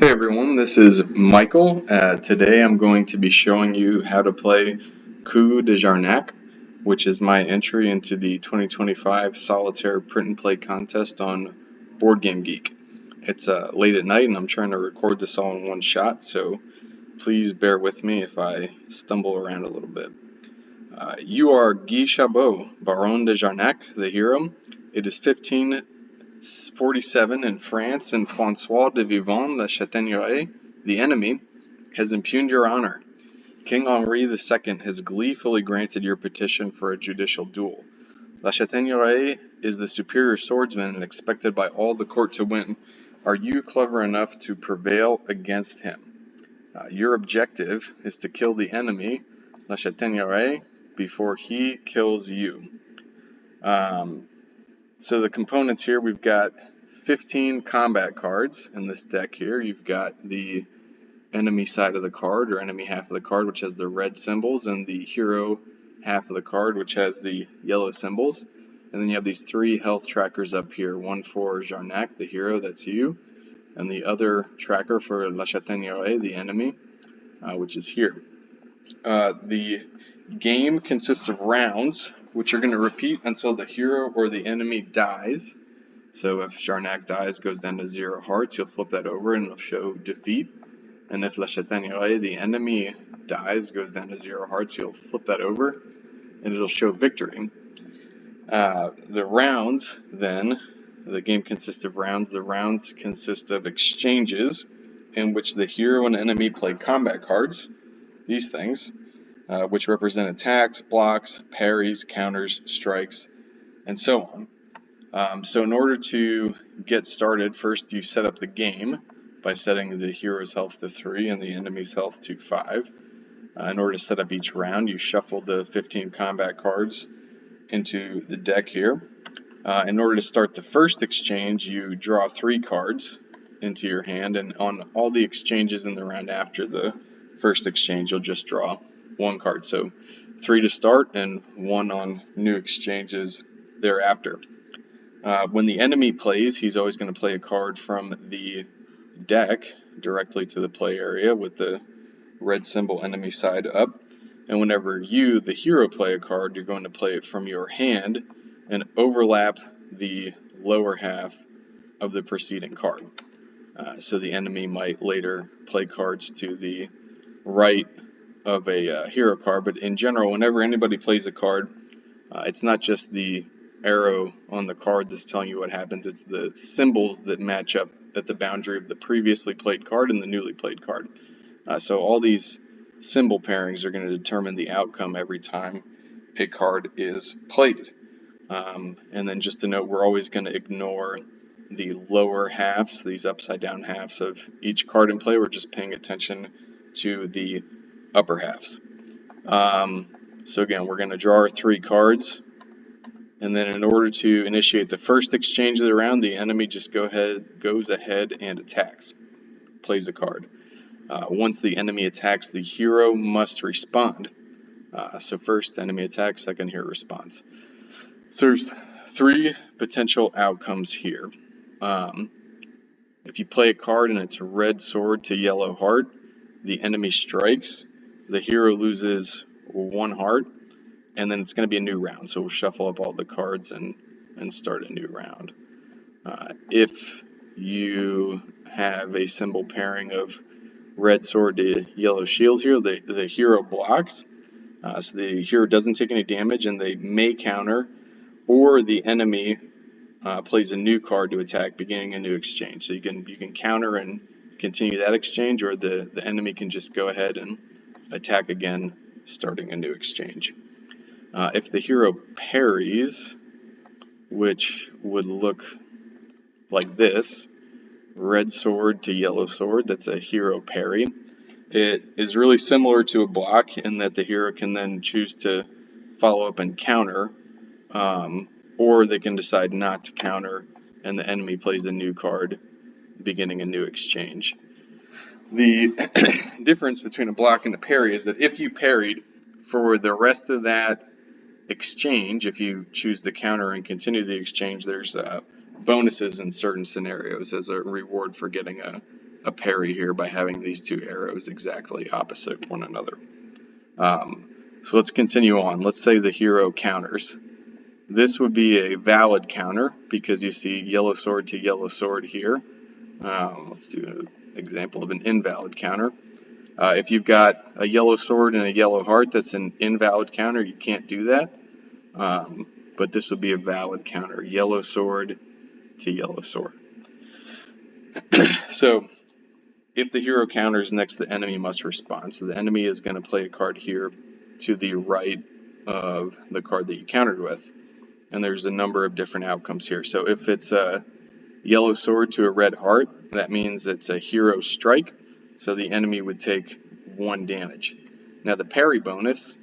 Hey everyone, this is Michael. Today I'm going to be showing you how to play Coup de Jarnac, which is my entry into the 2025 Solitaire Print and Play contest on Boardgamegeek. It's late at night and I'm trying to record this all in one shot, so please bear with me if I stumble around a little bit. You are Guy Chabot, Baron de Jarnac, the hero. It is 1547 in France, and François de Vivonne La Chataigneraie, the enemy, has impugned your honor. King Henri II has gleefully granted your petition for a judicial duel. La Chataigneraie is the superior swordsman and expected by all the court to win. Are you clever enough to prevail against him? Your objective is to kill the enemy, La Chataigneraie, before he kills you. So the components here, we've got 15 combat cards in this deck here. You've got the enemy side of the card, or enemy half of the card, which has the red symbols, and the hero half of the card, which has the yellow symbols. And then you have these three health trackers up here, one for Jarnac, the hero, that's you, and the other tracker for La Chataigneraie, the enemy, which is here. The game consists of rounds, which are going to repeat until the hero or the enemy dies. So if Jarnac dies, goes down to 0 hearts, you'll flip that over and it'll show defeat. And if La Chataigneraie, the enemy, dies, goes down to 0 hearts, you'll flip that over and it'll show victory. The rounds, then, the game consists of rounds. The rounds consist of exchanges in which the hero and enemy play combat cards, these things, which represent attacks, blocks, parries, counters, strikes, and so on. So in order to get started, first you set up the game by setting the hero's health to 3 and the enemy's health to 5. In order to set up each round, you shuffle the 15 combat cards into the deck here. In order to start the first exchange, you draw 3 cards into your hand, and on all the exchanges in the round after the first exchange, you'll just draw 1 card. So 3 to start and 1 on new exchanges thereafter. When the enemy plays, he's always going to play a card from the deck directly to the play area with the red symbol enemy side up. And whenever you, the hero, play a card, you're going to play it from your hand and overlap the lower half of the preceding card. So the enemy might later play cards to the right of a hero card, but in general, whenever anybody plays a card, it's not just the arrow on the card that's telling you what happens, it's the symbols that match up at the boundary of the previously played card and the newly played card. So all these symbol pairings are going to determine the outcome every time a card is played. And then just to note, we're always going to ignore the lower halves, these upside down halves of each card in play. We're just paying attention to the upper halves. So again, we're going to draw our 3 cards, and then in order to initiate the first exchange of the round, the enemy just goes ahead and attacks, plays a card. Once the enemy attacks, the hero must respond. So first enemy attacks, second hero responds. So there's 3 potential outcomes here. If you play a card and it's red sword to yellow heart, the enemy strikes, the hero loses 1 heart, and then it's going to be a new round. So we'll shuffle up all the cards and start a new round. If you have a symbol pairing of red sword to yellow shield here, the hero blocks. So the hero doesn't take any damage and they may counter, or the enemy plays a new card to attack, beginning a new exchange. So you can counter and continue that exchange, or the enemy can just go ahead and attack again, starting a new exchange. If the hero parries, which would look like this, red sword to yellow sword, that's a hero parry. It is really similar to a block in that the hero can then choose to follow up and counter, or they can decide not to counter and the enemy plays a new card, beginning a new exchange. The difference between a block and a parry is that if you parried, for the rest of that exchange, if you choose to counter and continue the exchange, there's bonuses in certain scenarios as a reward for getting a a parry here by having these two arrows exactly opposite one another. So let's continue on. Let's say the hero counters. This would be a valid counter because you see yellow sword to yellow sword here. Let's do an example of an invalid counter. If you've got a yellow sword and a yellow heart, that's an invalid counter. You can't do that. But this would be a valid counter. Yellow sword to yellow sword. So if the hero counters next, the enemy must respond. So the enemy is going to play a card here to the right of the card that you countered with. And there's a number of different outcomes here. So if it's a yellow sword to a red heart, that means it's a hero strike. So the enemy would take 1 damage. Now the parry bonus,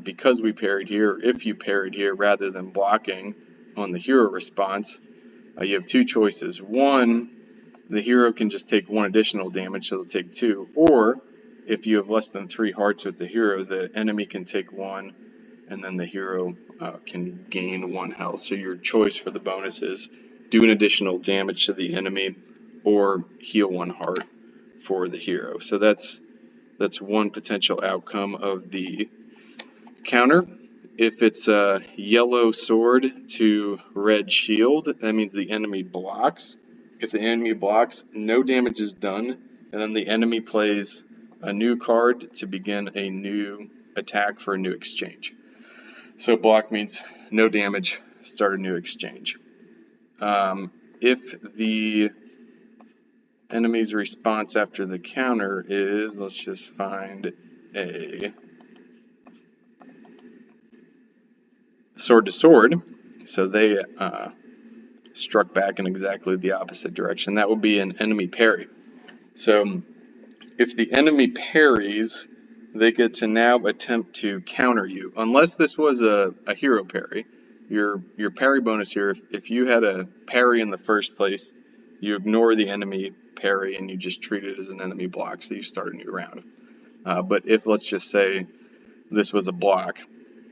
because we parried here, if you parried here rather than blocking on the hero response, you have 2 choices. One, the hero can just take 1 additional damage, so they'll take 2. Or if you have less than 3 hearts with the hero, the enemy can take 1, and then the hero can gain 1 health. So your choice for the bonus is do an additional damage to the enemy or heal 1 heart for the hero. So that's one potential outcome of the counter. If it's a yellow sword to red shield, that means the enemy blocks. If the enemy blocks, no damage is done, and then the enemy plays a new card to begin a new attack for a new exchange. So block means no damage, start a new exchange. If the enemy's response after the counter is, let's just find a sword to sword, so they struck back in exactly the opposite direction, that would be an enemy parry. So if the enemy parries, they get to now attempt to counter you, unless this was a hero parry. Your parry bonus here, if you had a parry in the first place, you ignore the enemy parry and you just treat it as an enemy block, so you start a new round. But if, let's just say, this was a block,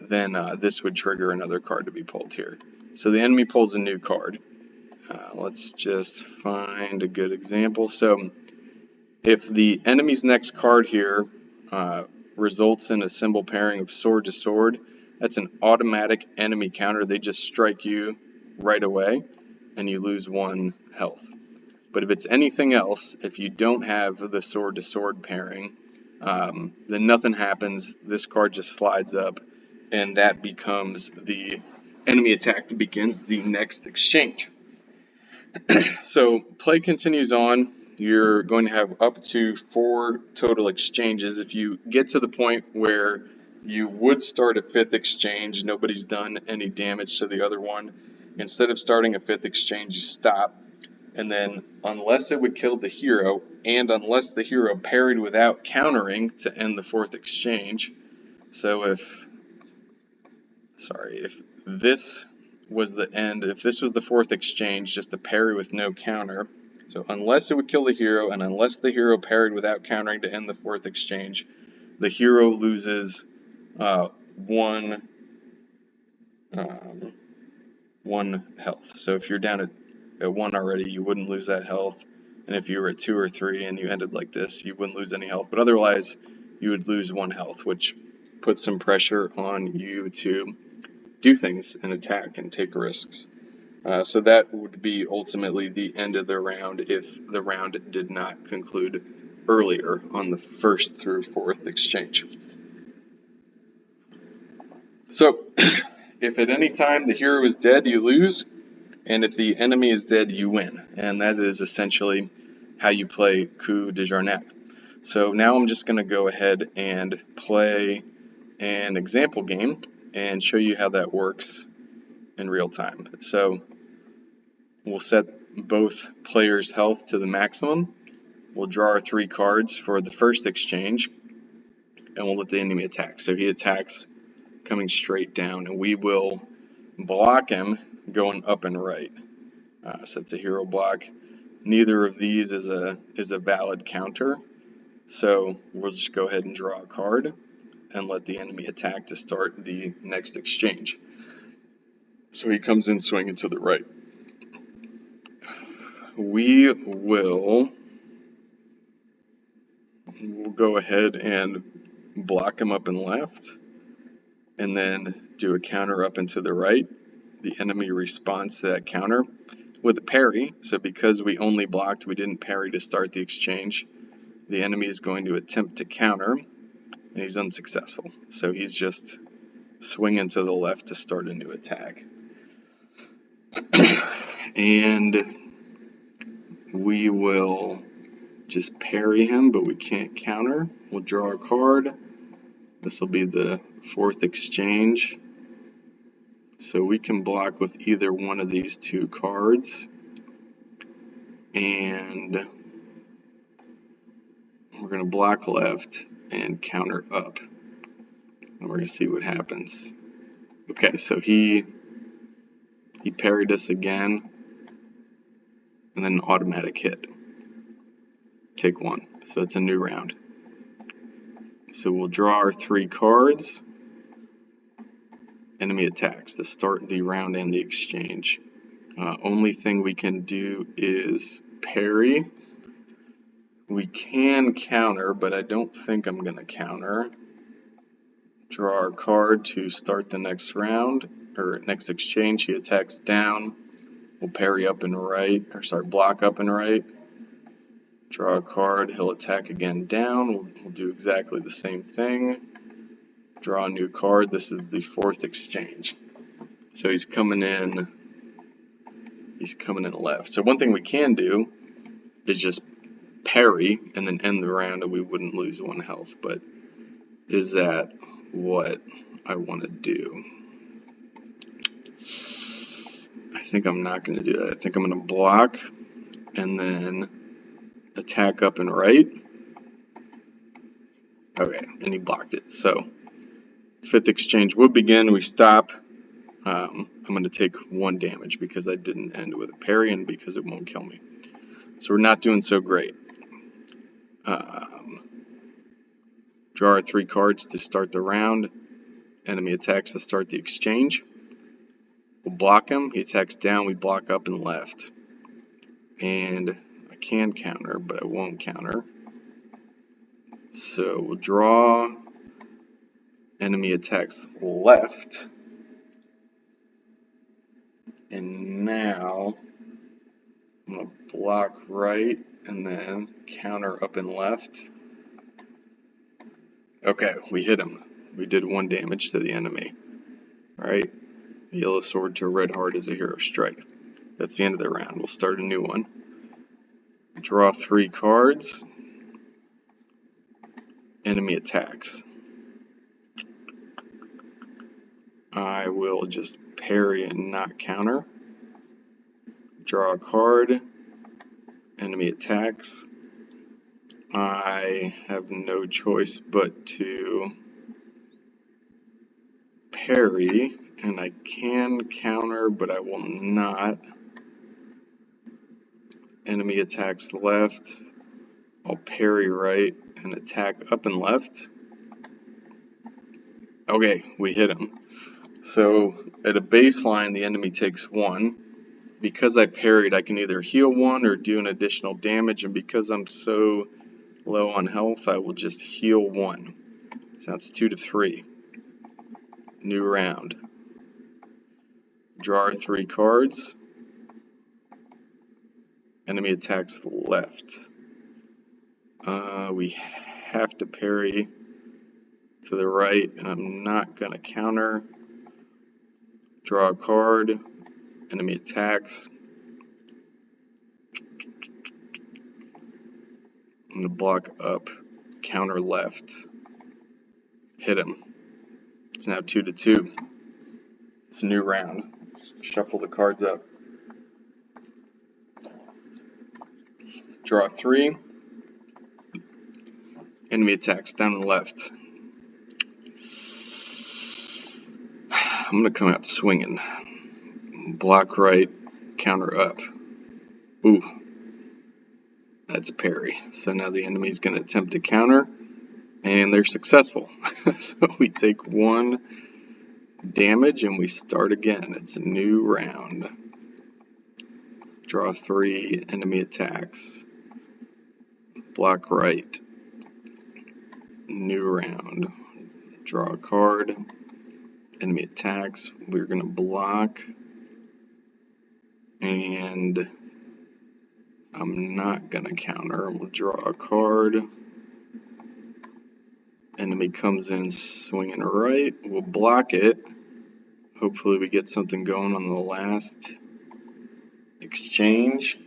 then this would trigger another card to be pulled here. So the enemy pulls a new card. Let's just find a good example. So if the enemy's next card here results in a symbol pairing of sword to sword, that's an automatic enemy counter. They just strike you right away and you lose 1 health. But if it's anything else, if you don't have the sword to sword pairing, then nothing happens. This card just slides up and that becomes the enemy attack that begins the next exchange. So play continues on. You're going to have up to 4 total exchanges. If you get to the point where you would start a 5th exchange, nobody's done any damage to the other one, instead of starting a 5th exchange, you stop. And then, unless it would kill the hero, and unless the hero parried without countering to end the 4th exchange. So if this was the end, if this was the 4th exchange, just a parry with no counter. So unless it would kill the hero, and unless the hero parried without countering to end the 4th exchange, the hero loses 1 health. So if you're down at 1 already, you wouldn't lose that health. And if you were at 2 or 3 and you ended like this, you wouldn't lose any health. But otherwise, you would lose 1 health, which puts some pressure on you to do things and attack and take risks. So that would be ultimately the end of the round if the round did not conclude earlier on the 1st through 4th exchange. So if at any time the hero is dead, you lose. And if the enemy is dead, you win. And that is essentially how you play Coup de Jarnac. So now I'm just going to go ahead and play an example game and show you how that works in real time. So we'll set both players' health to the maximum. We'll draw our 3 cards for the first exchange, and we'll let the enemy attack. So he attacks coming straight down, and we will block him going up and right. So it's a hero block. Neither of these is a valid counter. So we'll just go ahead and draw a card and let the enemy attack to start the next exchange. So he comes in swinging to the right. We will we'll go ahead and block him up and left, and then do a counter up and to the right. The enemy responds to that counter with a parry. So because we only blocked, we didn't parry to start the exchange, the enemy is going to attempt to counter, and he's unsuccessful. So he's just swinging to the left to start a new attack. And we will just parry him, but we can't counter. We'll draw a card. This will be the fourth exchange. So we can block with either one of these two cards. And we're going to block left and counter up. And we're going to see what happens. Okay, so he parried us again. And then an automatic hit. Take one. So it's a new round. So we'll draw our 3 cards. Enemy attacks to start the round and the exchange. Only thing we can do is parry. We can counter, but I don't think I'm going to counter. Draw our card to start the next round, or next exchange. He attacks down. We'll parry up and right, block up and right. Draw a card. He'll attack again down. We'll do exactly the same thing. Draw a new card. This is the fourth exchange. So he's coming in left. So one thing we can do is just parry and then end the round and we wouldn't lose 1 health. But is that what I want to do? I think I'm not going to do that. I think I'm going to block and then attack up and right. Okay, and he blocked it. So fifth exchange would begin. We stop. I'm going to take 1 damage because I didn't end with a parry and because it won't kill me. So we're not doing so great. Draw our 3 cards to start the round. Enemy attacks to start the exchange. We'll block him. He attacks down. We block up and left. And I can counter, but I won't counter. So we'll draw. Enemy attacks left. And now I'm going to block right and then counter up and left. Okay, we hit him. We did 1 damage to the enemy. Alright, yellow sword to red heart is a hero strike. That's the end of the round. We'll start a new one. Draw 3 cards. Enemy attacks. I will just parry and not counter. Draw a card. Enemy attacks. I have no choice but to parry, and I can counter, but I will not. Enemy attacks left. I'll parry right and attack up and left. Okay, we hit him. So at a baseline, the enemy takes 1. Because I parried, I can either heal 1 or do an additional damage, and because I'm so low on health, I will just heal 1. So that's 2 to 3. New round. Draw our 3 cards. Enemy attacks left. We have to parry to the right, and I'm not going to counter. Draw a card. Enemy attacks. I'm going to block up, counter left. Hit him. It's now 2 to 2. It's a new round. Shuffle the cards up. Draw 3. Enemy attacks down the left. I'm going to come out swinging. Block right, counter up. Ooh. That's a parry. So now the enemy's going to attempt to counter, and they're successful. So we take 1 damage and we start again. It's a new round. Draw 3, enemy attacks. Block right. New round. Draw a card. Enemy attacks. We're going to block. And I'm not going to counter. We'll draw a card. Enemy comes in swinging right. We'll block it. Hopefully we get something going on the last exchange.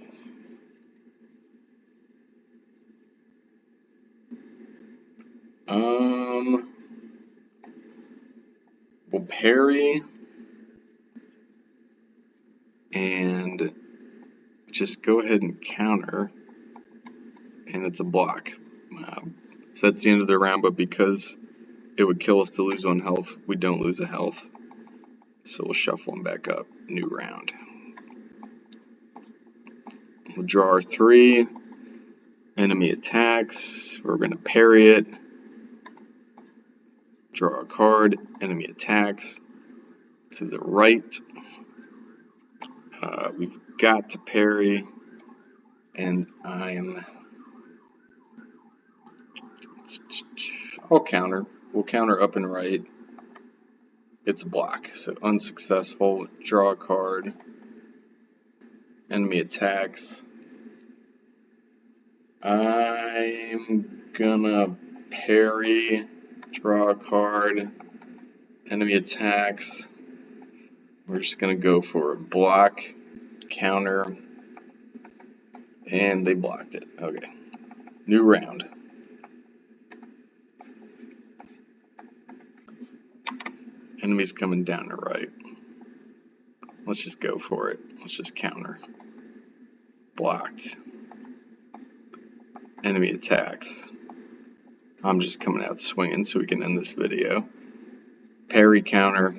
We'll parry and just go ahead and counter, and it's a block. So that's the end of the round, but because it would kill us to lose 1 health, we don't lose a health. So we'll shuffle them back up. New round. We'll draw our 3. Enemy attacks. We're going to parry it. Draw a card. Enemy attacks. To the right. We've got to parry. And I'll counter. We'll counter up and right. It's a block, so unsuccessful. Draw a card. Enemy attacks. I'm gonna parry. Draw a card. Enemy attacks. We're just gonna go for a block. Counter. And they blocked it. Okay. New round. Enemy's coming down the right. Let's just go for it. Let's just counter. Blocked. Enemy attacks. I'm just coming out swinging so we can end this video. Parry, counter.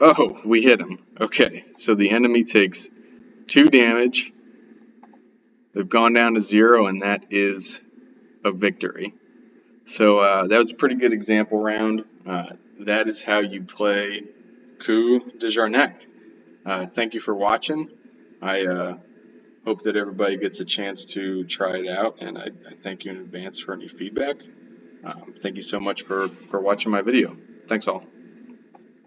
Oh, we hit him. Okay, so the enemy takes 2 damage. They've gone down to 0, and that is a victory. So that was a pretty good example round. That is how you play Coup de Jarnac. Thank you for watching. I hope that everybody gets a chance to try it out, and I thank you in advance for any feedback. Thank you so much for watching my video. Thanks all.